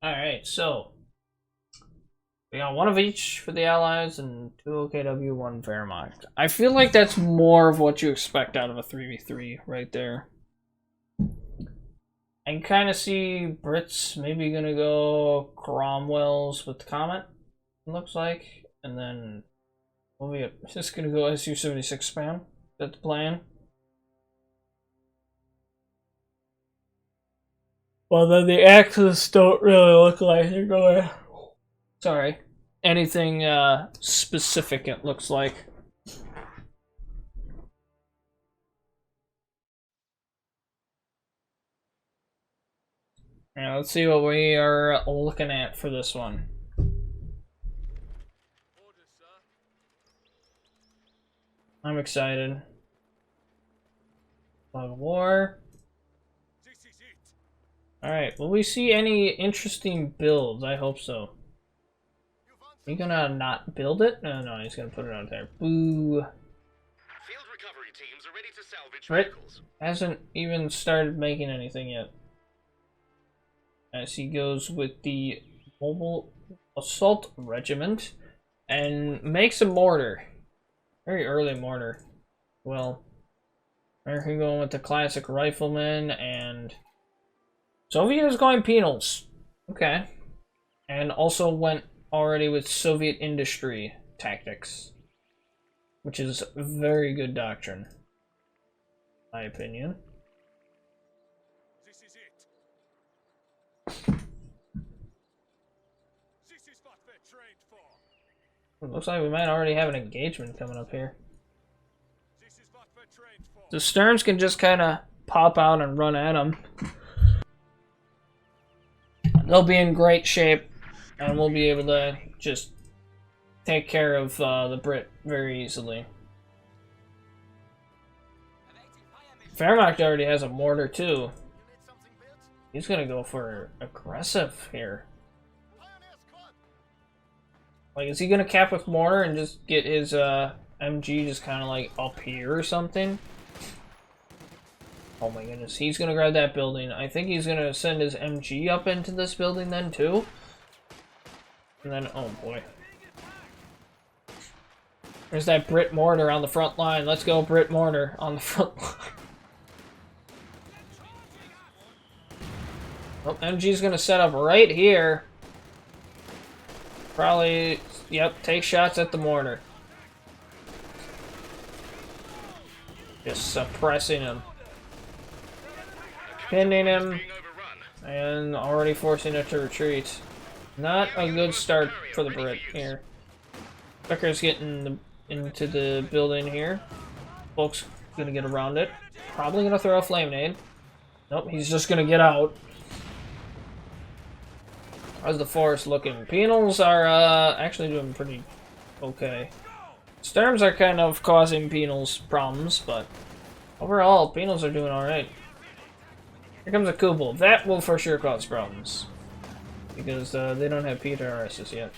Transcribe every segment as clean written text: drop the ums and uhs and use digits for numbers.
Alright, so we got one of each for the Allies and 2 OKW, 1 Wehrmacht. I feel like that's more of what you expect out of a 3v3 right there. I can kind of see Brits maybe gonna go Cromwell's with the Comet, it looks like. And then we'll just gonna go Su-76 spam. That's the plan. Well, then the axes don't really look like they're going. Sorry. Anything specific, it looks like. Now, let's see what we are looking at for this one. I'm excited. Flag of War. Alright, will we see any interesting builds? I hope so. Are you gonna not build it? No, he's gonna put it out there. Boo. Field recovery teams are ready to salvage vehicles. Hasn't even started making anything yet. As he goes with the Mobile Assault Regiment and makes a mortar. Very early mortar. Well, American going with the classic rifleman, and Soviet is going penals. Okay. And also went already with Soviet industry tactics, which is very good doctrine, in my opinion. This is it. This is what we're trained for. It looks like we might already have an engagement coming up here. This is what we're trained for. The Sterns can just kind of pop out and run at them. They'll be in great shape, and we'll be able to just take care of the Brit very easily. Wehrmacht already has a mortar too. He's gonna go for aggressive here. Like, is he gonna cap with mortar and just get his MG just kind of like up here or something? Oh my goodness, he's gonna grab that building. I think he's gonna send his MG up into this building then too. And then, oh boy. There's that Brit mortar on the front line. Let's go Brit mortar on the front line. Oh, MG's gonna set up right here. Probably, yep, take shots at the mortar. Just suppressing him. Pinning him. And already forcing it to retreat. Not a good start for the Brit here. Becker's getting into the building here. Folks gonna get around it. Probably gonna throw a flame nade. Nope, he's just gonna get out. How's the forest looking? Penals are actually doing pretty okay. Storms are kind of causing Penals problems, but overall, Penals are doing alright. Here comes a Kubel. That will for sure cause problems, because they don't have PTRSs yet.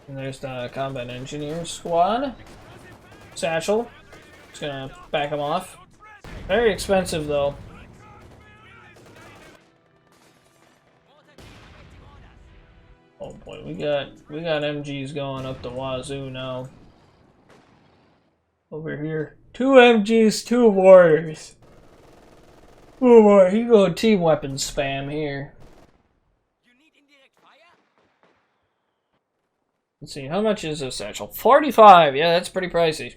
And there's the Combat Engineer Squad. Satchel. Just gonna back him off. Very expensive though. Oh boy, we got MGs going up the wazoo now. Over here. 2 MGs, 2 warriors. Oh boy, he go team weapons spam here. Let's see, how much is this satchel? 45! Yeah, that's pretty pricey.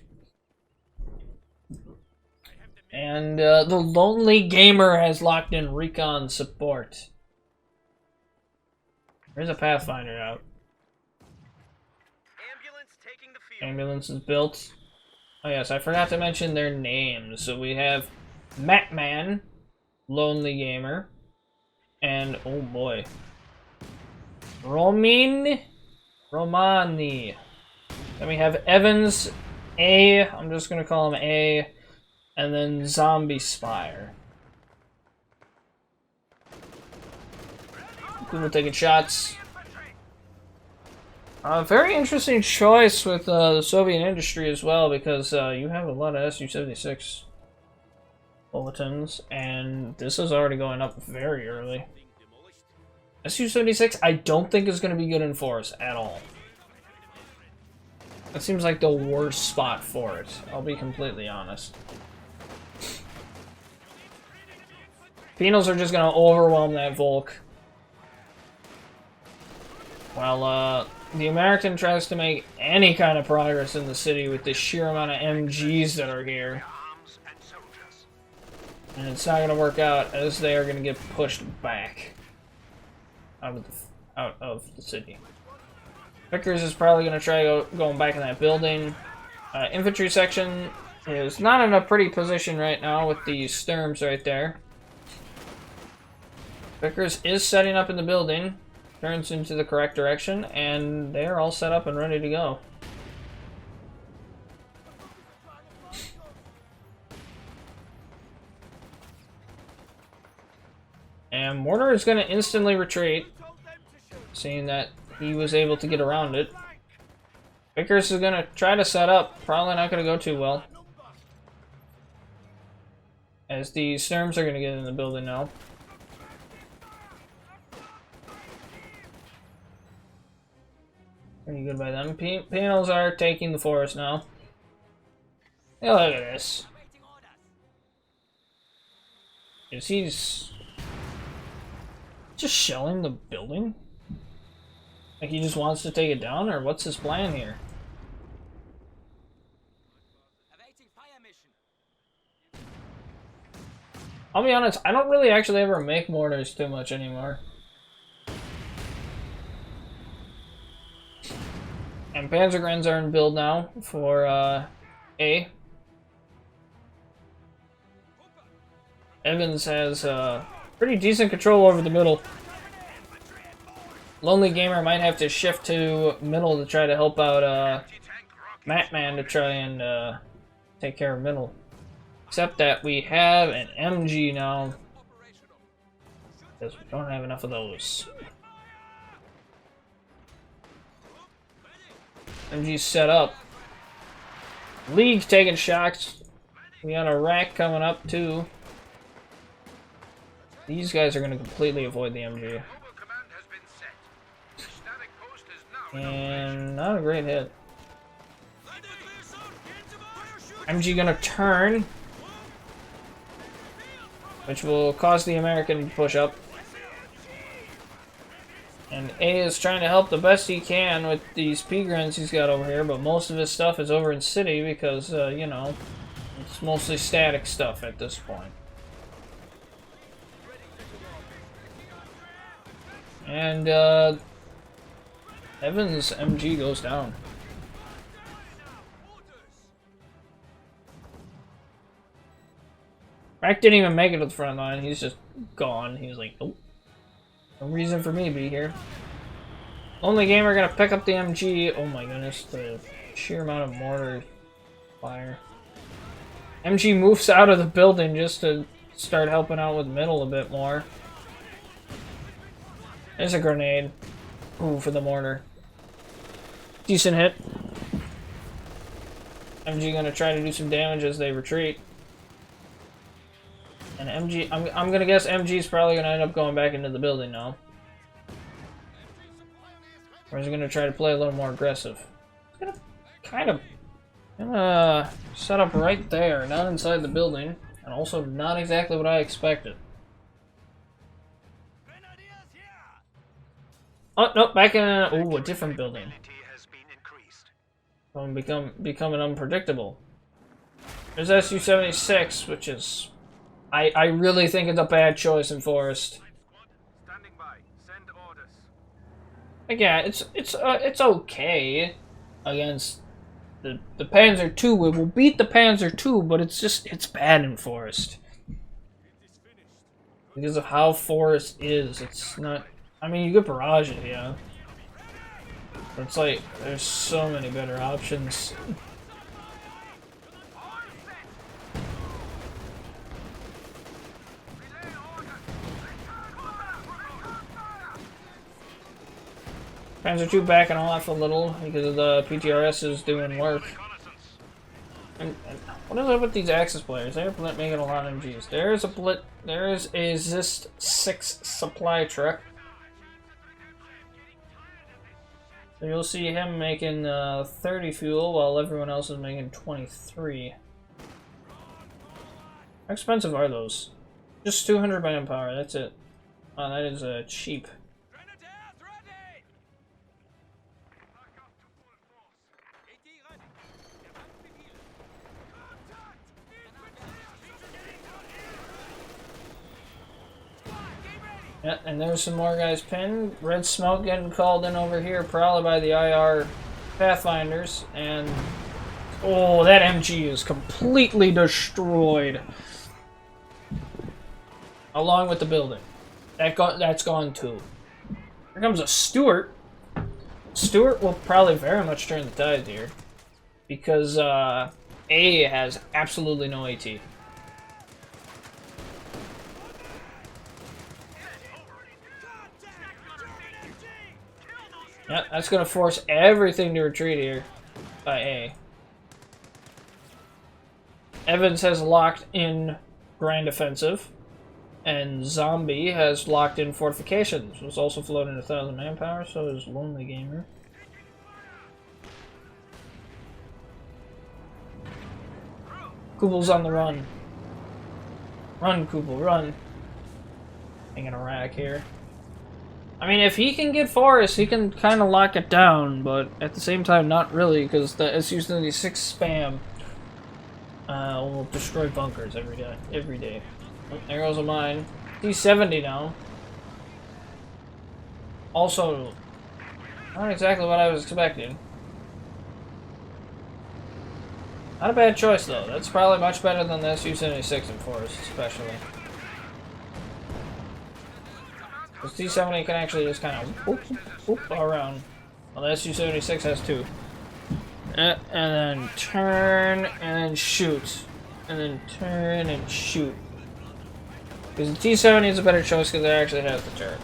And the Lonely Gamer has locked in recon support. There's a Pathfinder out. Ambulance taking the field. Ambulance is built. Oh yes, I forgot to mention their names. So we have Matman, Lonely Gamer, and oh boy, Romani. Then we have Evans A. I'm just gonna call him A. And then Zombie Spire. We're taking shots. Very interesting choice with the Soviet industry as well, because you have a lot of Su-76. bulletins, and this is already going up very early. Su-76, I don't think is going to be good in forest at all. That seems like the worst spot for it, I'll be completely honest. Penals are just going to overwhelm that Volk. While the American tries to make any kind of progress in the city with the sheer amount of MGs that are here. And it's not going to work out, as they are going to get pushed back out of the city. Vickers is probably going to try going back in that building. Infantry section is not in a pretty position right now with the Sturms right there. Vickers is setting up in the building, turns into the correct direction, and they're all set up and ready to go. And Mortar is going to instantly retreat, seeing that he was able to get around it. Vickers is going to try to set up, probably not going to go too well, as the Sturms are going to get in the building now. Pretty good by them. Panels are taking the forest now. Hey, look at this. He's just shelling the building? Like he just wants to take it down, or what's his plan here? I'll be honest, I don't really actually ever make mortars too much anymore. And Panzergrens are in build now for A. Evans has pretty decent control over the middle. Lonely Gamer might have to shift to middle to try to help out Matman to try and take care of middle. Except that we have an MG now, because we don't have enough of those. MG's set up. League taking shots. We got a rack coming up too. These guys are going to completely avoid the MG. And not a great hit. MG gonna turn, which will cause the American to push up. And A is trying to help the best he can with these P-Grens he's got over here, but most of his stuff is over in city because, you know, it's mostly static stuff at this point. And, Evans' MG goes down. Rack didn't even make it to the front line, he's just gone. He was like, nope. No reason for me to be here. Lonely Gamer gonna pick up the MG. Oh my goodness, the sheer amount of mortar fire. MG moves out of the building just to start helping out with middle a bit more. There's a grenade. Ooh, for the mortar. Decent hit. MG gonna try to do some damage as they retreat. And MG, I'm gonna guess MG's probably gonna end up going back into the building now. Or is he gonna try to play a little more aggressive? He's gonna kind of set up right there, not inside the building, and also not exactly what I expected. Oh no, back in a different building. Becoming unpredictable. There's Su-76, which is I really think it's a bad choice in Forest. Standing by. Send orders. Like, yeah, it's okay against the Panzer II. It will beat the Panzer II, but it's bad in Forest because of how Forest is. It's not. I mean, you could barrage it, yeah. But it's like there's so many better options. Panzer II backing off a little because of the PTRS is doing work. What is up with these Axis players? They're making a lot of MGs. There is a Zist 6 supply truck. So you'll see him making 30 fuel while everyone else is making 23. How expensive are those? Just 200 manpower, that's it. Oh, that is cheap. Yeah, and there's some more guys pinned. Red smoke getting called in over here, probably by the IR Pathfinders, and oh, that MG is completely destroyed. Along with the building. That's gone too. Here comes a Stuart. Stuart will probably very much turn the tide here, because A has absolutely no AT. Yeah, that's gonna force everything to retreat here by A. Evans has locked in Grand Offensive, and Zombie has locked in Fortifications. Was also floating 1,000 manpower, so is Lonely Gamer. Kubel's on the run. Run, Kubel, run. Hanging a rack here. I mean, if he can get Forest, he can kind of lock it down, but at the same time, not really, because the SU-76 spam will destroy bunkers every day. Oh, there goes a mine. T-70 now. Also, not exactly what I was expecting. Not a bad choice, though. That's probably much better than the SU-76 in Forest, especially. Because T-70 can actually just kind of whoop around. Well, the SU-76 has two. And then turn, and then shoot. And then turn and shoot. Because the T-70 is a better choice because it actually has the turret.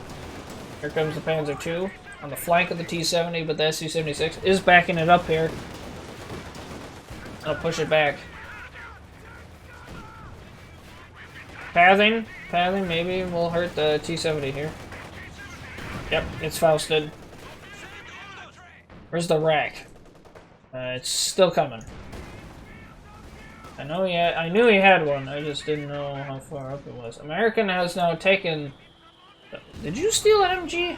Here comes the Panzer II on the flank of the T-70, but the SU-76 is backing it up here. I'll push it back. Pathing maybe will hurt the T-70 here. Yep, it's Fausted. Where's the rack? It's still coming. I knew he had one. I just didn't know how far up it was. American has now taken. Did you steal an MG?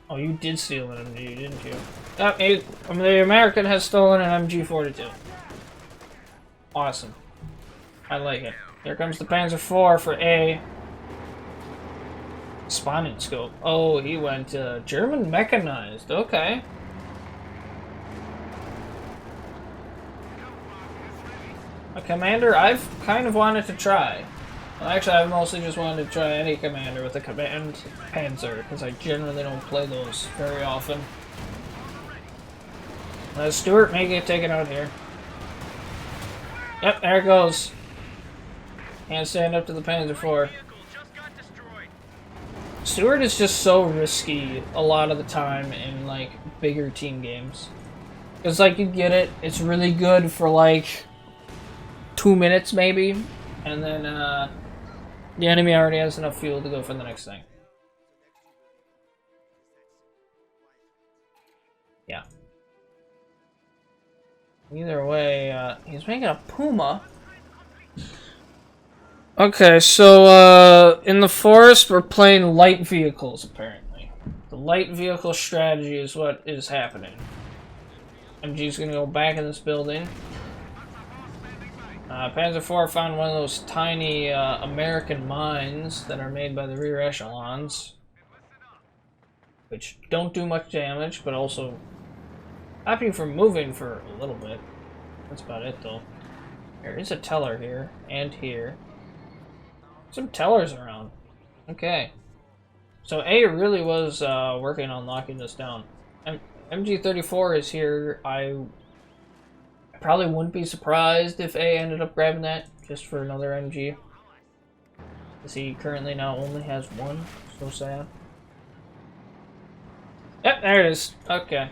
Oh, you did steal an MG, didn't you? The American has stolen an MG-42. Awesome. I like it. Here comes the Panzer IV for A. Spawning scope. Oh, he went German mechanized. Okay. A commander I've kind of wanted to try. Well, actually, I've mostly just wanted to try any commander with a command panzer, because I generally don't play those very often. Stuart may get taken out here. Yep, there it goes. Can't stand up to the Panzer IV. Stuart is just so risky a lot of the time in, like, bigger team games. Because, like, you get it, it's really good for, like, 2 minutes, maybe, and then, the enemy already has enough fuel to go for the next thing. Yeah. Either way, he's making a Puma. Okay, so, in the forest, we're playing light vehicles, apparently. The light vehicle strategy is what is happening. MG's gonna go back in this building. Panzer IV found one of those tiny, American mines that are made by the rear echelons. Which don't do much damage, but also stop you from moving for a little bit. That's about it, though. There is a teller here, and here. Some tellers around. Okay. So A really was working on locking this down. MG34 is here. I probably wouldn't be surprised if A ended up grabbing that just for another MG. Because he currently now only has one. So sad. Yep, there it is. Okay.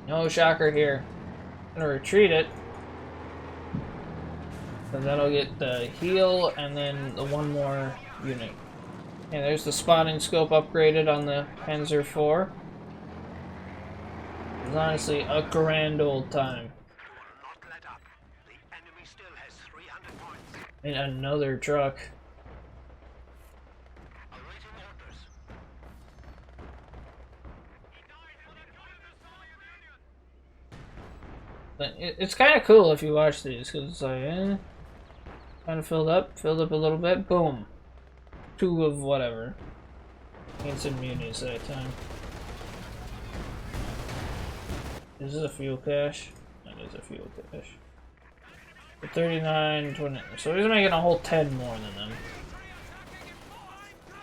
No shocker here. I'm gonna retreat it. So that'll get the heal and then the one more unit. And there's the spotting scope upgraded on the Panzer IV. It's honestly a grand old time. And another truck. But it's kind of cool if you watch these, because it's like, kind of filled up a little bit, boom. 2 of whatever. Need some munis that time. Is this a fuel cache? That is a fuel cache. 39, 20. So he's making a whole 10 more than them.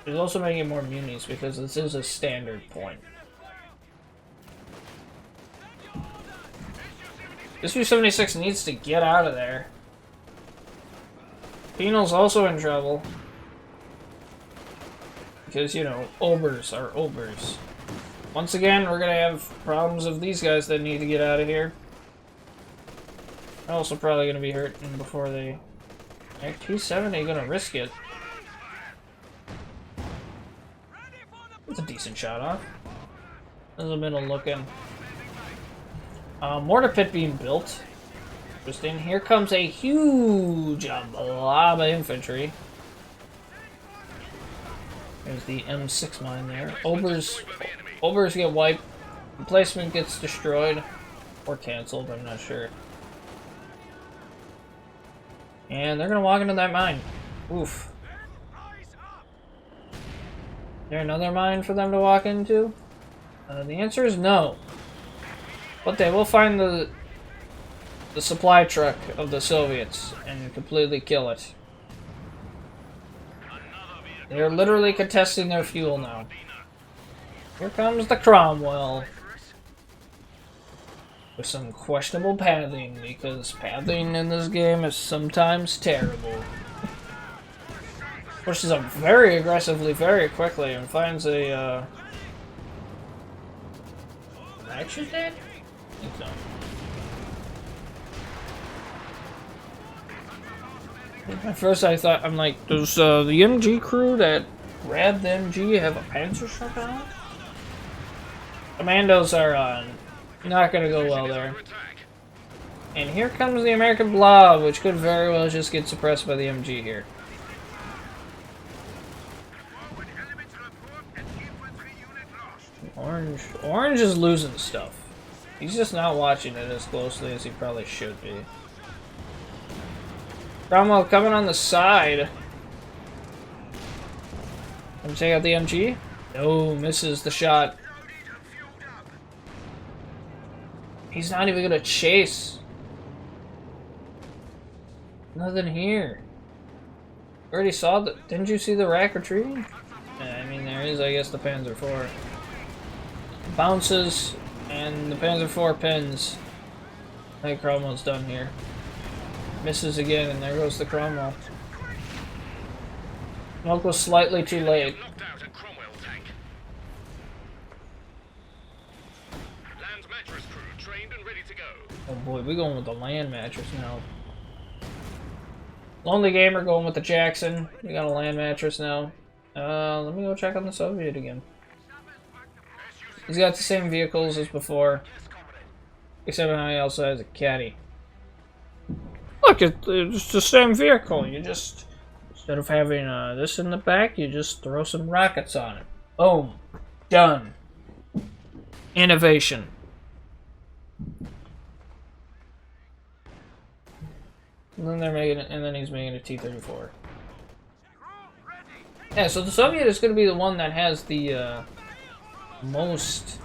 He's also making more munis because this is a standard point. This U-76 needs to get out of there. Penal's also in trouble. Because, you know, obers are obers. Once again, we're gonna have problems of these guys that need to get out of here. They're also probably gonna be hurting before they... T-70 gonna risk it. It's a decent shot off. In the middle looking. Mortar pit being built. Interesting. Here comes a huge blob of infantry. There's the M6 mine there. Obers get wiped. Emplacement gets destroyed. Or cancelled, I'm not sure. And they're gonna walk into that mine. Oof. Is there another mine for them to walk into? The answer is no. But they will find the supply truck of the Soviets and completely kill it. They're literally contesting their fuel now. Here comes the Cromwell. With some questionable pathing, because pathing in this game is sometimes terrible. Pushes up very aggressively, very quickly, and finds a, action dead? I think so. At first I thought, I'm like, does the MG crew that grabbed the MG have a Panzer shot on? Commandos are not gonna go well there. And here comes the American Blob, which could very well just get suppressed by the MG here. Orange is losing stuff. He's just not watching it as closely as he probably should be. Cromwell coming on the side. Can we take out the MG? No, misses the shot. He's not even gonna chase. Nothing here. Already saw the. Didn't you see the rack retreating? Yeah, I mean, there is, I guess, the Panzer IV. Bounces, and the Panzer IV pins. I think Cromwell's done here. Misses again, and there goes the Cromwell. Milk was slightly too late. Oh boy, we're going with the Lienne mattress now. Lonely Gamer going with the Jackson. We got a Lienne mattress now. Let me go check on the Soviet again. He's got the same vehicles as before, except now he also has a caddy. Look, it's the same vehicle. You just, instead of having this in the back, you just throw some rockets on it. Boom. Done. Innovation. And then they're making it, and then he's making a T-34. Yeah, so the Soviet is going to be the one that has the most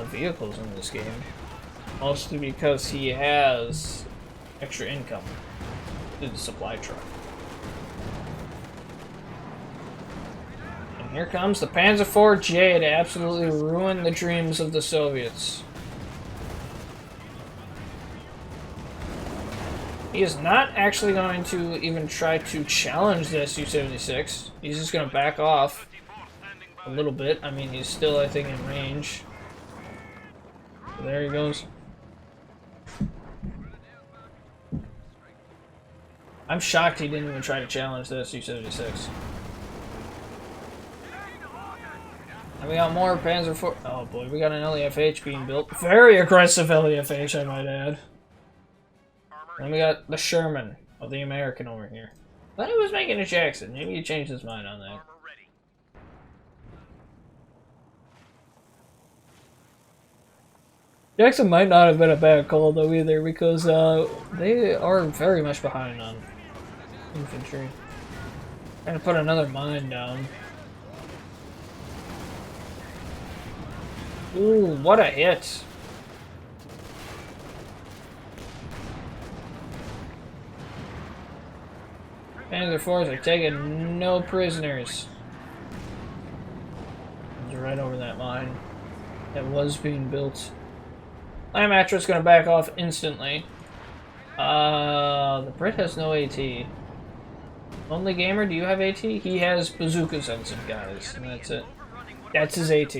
vehicles in this game. Mostly because he has extra income through the supply truck. And here comes the Panzer IV-J to absolutely ruin the dreams of the Soviets. He is not actually going to even try to challenge this U-76. He's just going to back off a little bit. I mean, he's still, I think, in range. There he goes. I'm shocked he didn't even try to challenge this U-76. And we got more Panzer IV. Oh boy, we got an LEFH being built. Very aggressive LEFH, I might add. And we got the Sherman of the American over here. Thought he was making a Jackson. Maybe he changed his mind on that. Jackson might not have been a bad call though either, because they are very much behind on infantry. Trying to put another mine down. Ooh, what a hit! Panzer IVs are taking no prisoners. Right over that mine that was being built. Lion Mattress gonna back off instantly. The Brit has no AT. Only Gamer, do you have AT? He has bazookas and some guys, and that's it. That's his AT.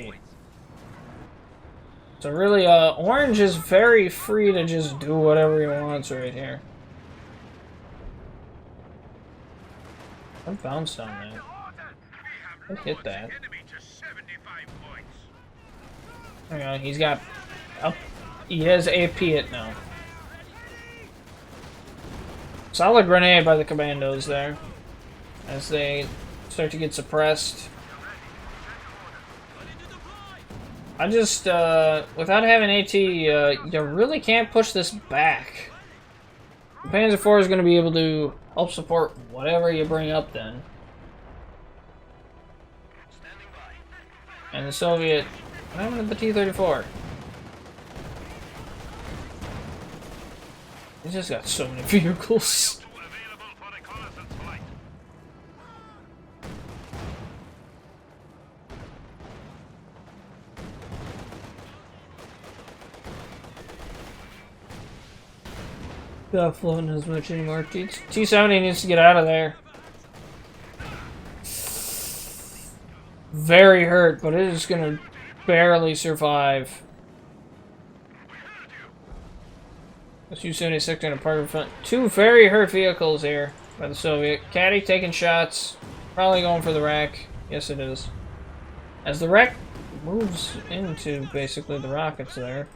So really, Orange is very free to just do whatever he wants right here. I bounced on that. I hit that. Hang on, he's got... Oh, he has AP it now. Solid grenade by the commandos there. As they start to get suppressed. I just, without having AT, you really can't push this back. The Panzer IV is going to be able to help support whatever you bring up then. And the Soviet... What happened to the T-34? He's just got so many vehicles. Not floating as much anymore. T-70 needs to get out of there. Very hurt, but it is gonna barely survive. This U-76 in a part of front. Two very hurt vehicles here by the Soviet. Caddy taking shots. Probably going for the wreck. Yes, it is. As the wreck moves into basically the rockets there.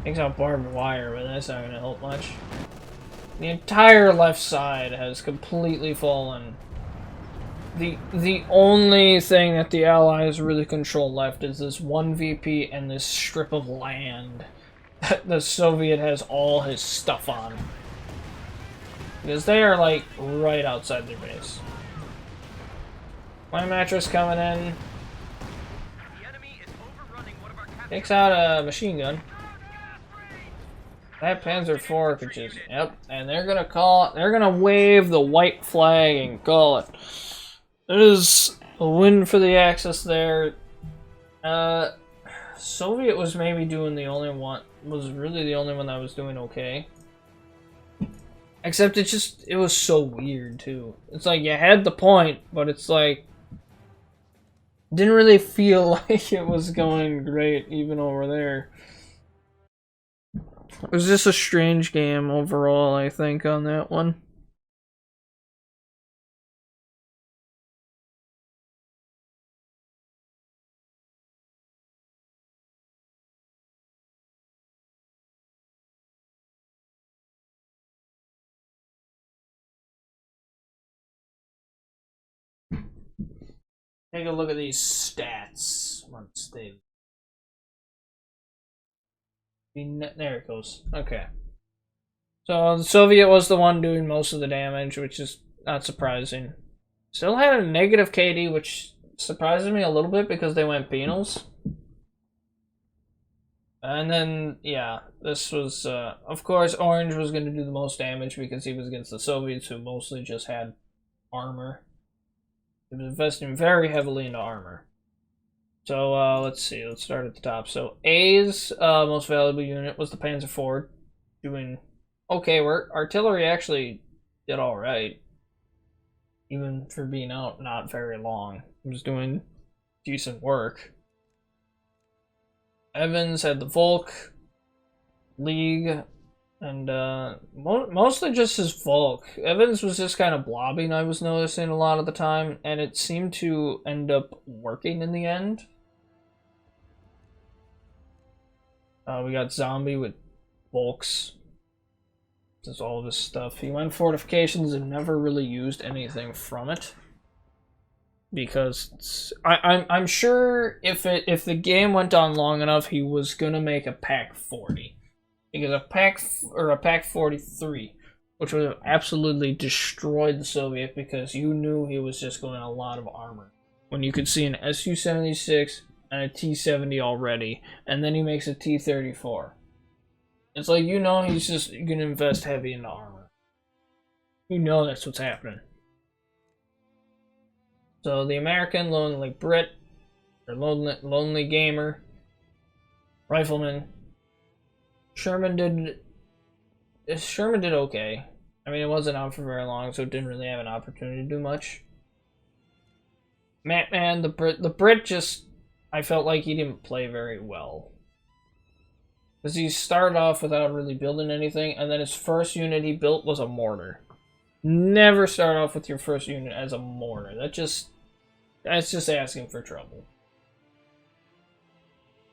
Takes out barbed wire, but that's not going to help much. The entire left side has completely fallen. The only thing that the Allies really control left is this one VP and this strip of land that the Soviet has all his stuff on. Because they are, like, right outside their base. My mattress coming in. Takes out a machine gun. That Panzer IV could just, yep, and they're gonna wave the white flag and call it. It is a win for the Axis there. Soviet was maybe doing the only one, was really the only one that was doing okay. Except it was so weird too. It's like you had the point, but it's like, didn't really feel like it was going great even over there. It was just a strange game overall, I think, on that one. Take a look at these stats. Once they... There it goes. Okay. So the Soviet was the one doing most of the damage, which is not surprising. Still had a negative KD, which surprises me a little bit because they went penals. And then, yeah, this was, of course, Orange was going to do the most damage because he was against the Soviets, who mostly just had armor. He was investing very heavily into armor. So, let's see, let's start at the top. So, A's most valuable unit was the Panzer IV, doing okay work. Artillery actually did alright, even for being out not very long. It was doing decent work. Evans had the Volk League, and mostly just his Volk. Evans was just kind of blobbing, I was noticing a lot of the time, and it seemed to end up working in the end. We got Zombie with Volks. Does all this stuff. He went fortifications and never really used anything from it. Because I'm sure if the game went on long enough, he was gonna make a pack 40, because a pack 43, which would have absolutely destroyed the Soviet, because you knew he was just going a lot of armor. When you could see an Su-76 and a T-70 already, and then he makes a T-34. It's like, you know, he's just gonna invest heavy into armor. You know that's what's happening. So the American Lonely Brit, or Lonely Gamer, Rifleman. Sherman did okay. I mean, it wasn't out for very long, so it didn't really have an opportunity to do much. Man, the Brit just, I felt like he didn't play very well. Because he started off without really building anything, and then his first unit he built was a mortar. Never start off with your first unit as a mortar. That's just asking for trouble.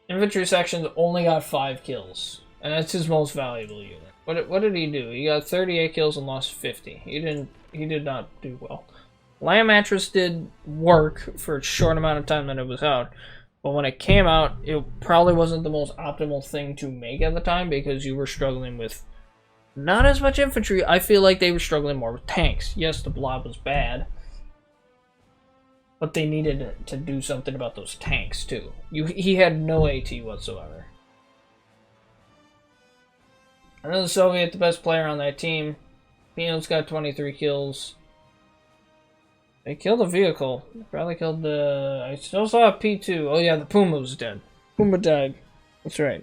Infantry sections only got 5 kills, and that's his most valuable unit. What did he do? He got 38 kills and lost 50. He did not do well. Lamb Mattress did work for a short amount of time that it was out, but when it came out, it probably wasn't the most optimal thing to make at the time, because you were struggling with not as much infantry. I feel like they were struggling more with tanks. Yes, the blob was bad, but they needed to do something about those tanks too. He had no AT whatsoever. And then the Soviet, the best player on that team, Peanut's got 23 kills. They killed a vehicle. They probably killed the... I still saw a P2. Oh yeah, the Puma was dead. Puma died. That's right.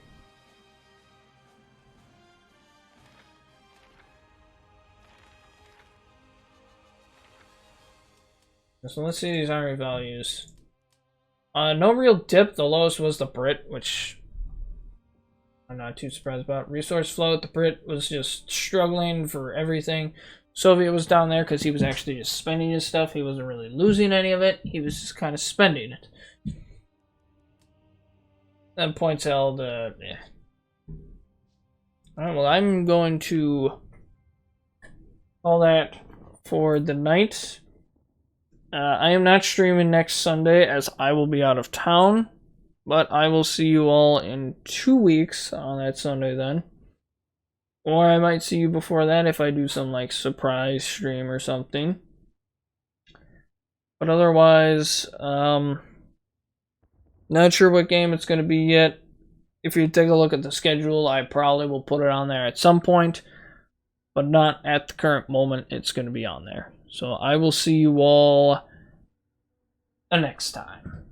So let's see these army values. No real dip. The lowest was the Brit, which I'm not too surprised about. Resource float, the Brit was just struggling for everything. Soviet was down there because he was actually just spending his stuff. He wasn't really losing any of it. He was just kind of spending it. Then points held, yeah. Alright, well, I'm going to call that for the night. I am not streaming next Sunday as I will be out of town, but I will see you all in 2 weeks on that Sunday then. Or I might see you before that if I do some like surprise stream or something. But otherwise, not sure what game it's going to be yet. If you take a look at the schedule, I probably will put it on there at some point, but not at the current moment. It's going to be on there. So I will see you all next time.